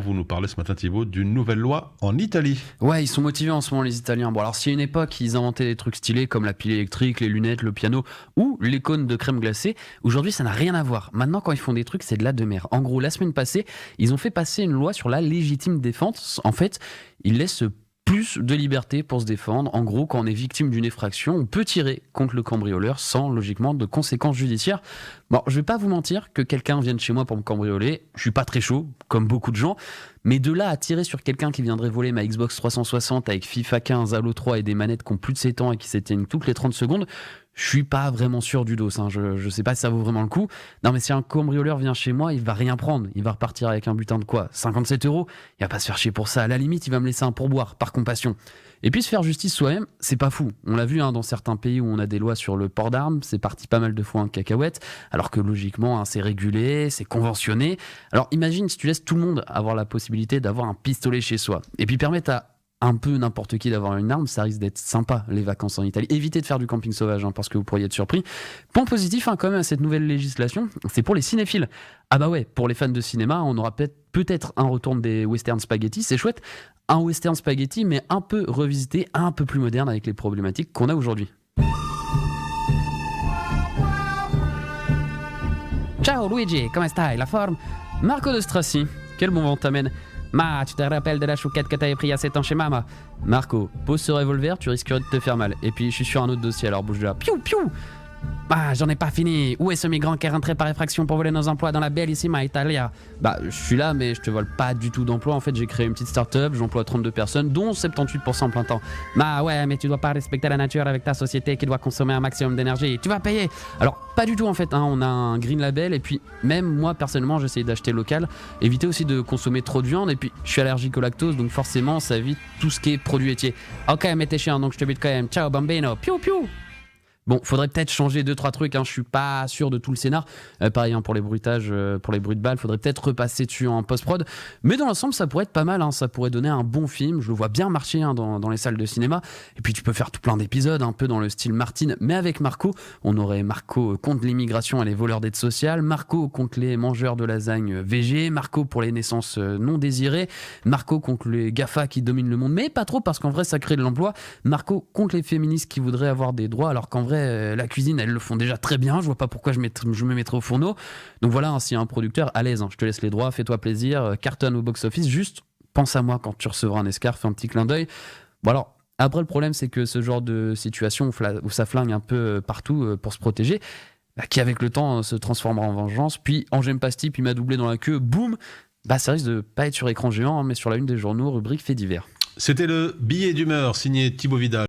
Vous nous parlez ce matin, Thibaut, d'une nouvelle loi en Italie. Ouais, ils sont motivés en ce moment, les Italiens. Bon, alors, si à une époque, ils inventaient des trucs stylés comme la pile électrique, les lunettes, le piano ou les cônes de crème glacée, aujourd'hui, ça n'a rien à voir. Maintenant, quand ils font des trucs, c'est de la de mer. En gros, la semaine passée, ils ont fait passer une loi sur la légitime défense. En fait, ils laissent plus de liberté pour se défendre. En gros, quand on est victime d'une effraction, on peut tirer contre le cambrioleur sans, logiquement, de conséquences judiciaires. Bon, je vais pas vous mentir que quelqu'un vienne chez moi pour me cambrioler. Je suis pas très chaud, comme beaucoup de gens. Mais de là à tirer sur quelqu'un qui viendrait voler ma Xbox 360 avec FIFA 15, Halo 3 et des manettes qui ont plus de 7 ans et qui s'éteignent toutes les 30 secondes, je suis pas vraiment sûr du dos. Je sais pas si ça vaut vraiment le coup. Non, mais si un cambrioleur vient chez moi, il va rien prendre. Il va repartir avec un butin de quoi 57 €. Il va pas se faire chier pour ça. À la limite, il va me laisser un pourboire, par compassion. Et puis se faire justice soi-même, c'est pas fou. On l'a vu dans certains pays où on a des lois sur le port d'armes, c'est parti pas mal de fois en cacahuète, alors que logiquement, c'est régulé, c'est conventionné. Alors imagine si tu laisses tout le monde avoir la possibilité d'avoir un pistolet chez soi, et puis permettre à un peu n'importe qui d'avoir une arme, ça risque d'être sympa, les vacances en Italie. Évitez de faire du camping sauvage, parce que vous pourriez être surpris. Point positif, quand même, à cette nouvelle législation, c'est pour les cinéphiles. Ah bah ouais, pour les fans de cinéma, on aura peut-être un retour des western spaghetti, c'est chouette. Un western spaghetti, mais un peu revisité, un peu plus moderne avec les problématiques qu'on a aujourd'hui. Ciao Luigi, come stai? La forme? Marco de Strassi, quel bon vent t'amène. Ma, tu te rappelles de la chouquette que t'avais pris à 7 ans chez Mama? Marco, pose ce revolver, tu risquerais de te faire mal. Et puis je suis sur un autre dossier, alors bouge de là. Piou, piou! Ah, j'en ai pas fini. Où est ce migrant qui est rentré par effraction pour voler nos emplois dans la bellissima Italia? Bah, je suis là, mais je te vole pas du tout d'emploi. En fait, j'ai créé une petite start-up, j'emploie 32 personnes, dont 78% plein temps. Bah ouais, mais tu dois pas respecter la nature avec ta société qui doit consommer un maximum d'énergie. Tu vas payer. Alors, pas du tout en fait, on a un green label, et puis même moi, personnellement, j'essaye d'acheter local, éviter aussi de consommer trop de viande, et puis je suis allergique au lactose, donc forcément, ça évite tout ce qui est produit laitier. Ok, mais t'es chiant, donc je te bute quand même. Ciao, bambino. Piou, piou. Bon, faudrait peut-être changer 2-3 trucs, je suis pas sûr de tout le scénar. Pareil, pour les bruitages, pour les bruits de balles, faudrait peut-être repasser dessus en post-prod. Mais dans l'ensemble, ça pourrait être pas mal, ça pourrait donner un bon film. Je le vois bien marcher dans les salles de cinéma. Et puis tu peux faire tout plein d'épisodes, un peu dans le style Martine, mais avec Marco. On aurait Marco contre l'immigration et les voleurs d'aide sociale, Marco contre les mangeurs de lasagne VG, Marco pour les naissances non désirées, Marco contre les GAFA qui dominent le monde, mais pas trop parce qu'en vrai ça crée de l'emploi, Marco contre les féministes qui voudraient avoir des droits alors qu'en vrai la cuisine, elles le font déjà très bien. Je vois pas pourquoi je me mettrais au fourneau. Donc voilà, s'il y a un producteur, à l'aise, je te laisse les droits, fais-toi plaisir, cartonne au box-office, juste pense à moi quand tu recevras un escar, fais un petit clin d'œil. Bon alors, après le problème c'est que ce genre de situation où ça flingue un peu partout pour se protéger, qui avec le temps se transformera en vengeance, puis Angèle Pasti, puis m'a doublé dans la queue, boum, ça risque de pas être sur écran géant, mais sur la une des journaux, rubrique fait divers. C'était le billet d'humeur signé Thibaut Vidal.